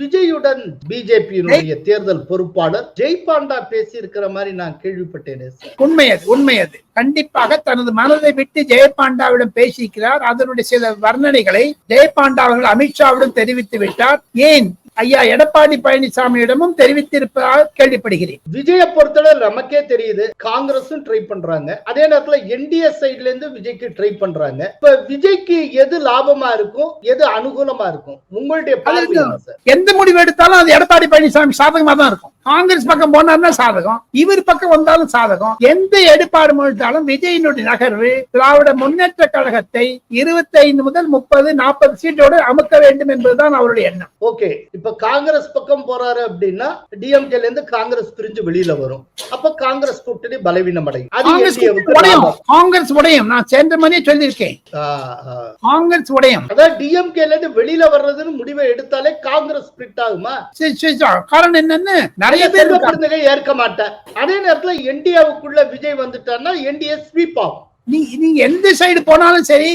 விஜயுடன் பிஜேபியினுடைய தேர்தல் பொறுப்பாளர் ஜெய்பாண்டா பேசி இருக்கிற மாதிரி நான் கேள்விப்பட்டேன். உண்மையது கண்டிப்பாக தனது மனதை விட்டு ஜெயபாண்டாவிடம் பேசியிருக்கிறார். அதனுடைய சில வர்ணனைகளை ஜெயபாண்டா அவர்கள் அமித்ஷாவிடம் தெரிவித்து விட்டார். ஏன் ஐயா எடப்பாடி பழனிசாமியிடமும் தெரிவித்திருப்பதாக கேள்விப்படுகிறேன். விஜய பொறுத்தவரை நமக்கே தெரியுது, காங்கிரஸும் ட்ரை பண்றாங்க, அதே நேரத்துல என்டிஏ சைட்ல இருந்து விஜய்க்கு ட்ரை பண்றாங்க. இப்ப விஜய்க்கு எது லாபமா இருக்கும், எது அனுகூலமா இருக்கும் உங்களுடைய பார்வை? எந்த முடிவு எடுத்தாலும் அது எடப்பாடி பழனிசாமி சாதகமா தான் இருக்கும். காங்கிரஸ் பக்கம் போனார்னா சாதகம், இவர் பக்கம் வந்தாலும் சாதகம். எந்த எடுப்பாடு முடித்தாலும் விஜயினுடைய நகர்வு திராவிட முன்னேற்ற கழகத்தை 25 முதல் 30, 40 சீட்டோடு அமுக்க வேண்டும் என்பதுதான் அவருடைய எண்ணம். ஓகே, இப்ப காங்கிரஸ் பக்கம் போறாரு அப்படின்னா டிஎம்கேல இருந்து காங்கிரஸ் பிரிஞ்சு வெளியில வரும். அப்ப காங்கிரஸ் கூட்டணி பலவீனம் அடையும். காங்கிரஸ் உடையும். நான் சேர்ந்த மாதிரியே சொல்லியிருக்கேன், காங்கிரஸ் உடையும். அதாவது டிஎம்கேல இருந்து வெளியில வர்றதுன்னு முடிவை எடுத்தாலே காங்கிரஸ் ஸ்பிளிட் ஆகுமா? காரணம் என்னன்னு நிறைய பேர் ஏற்க மாட்டேன். அதே நேரத்துல என்டிஏவுக்குள்ள விஜய் வந்துட்டாருன்னா என்டிஏ ஸ்வீப் ஆகும். நீங்க எந்த சைடு போனாலும் சரி,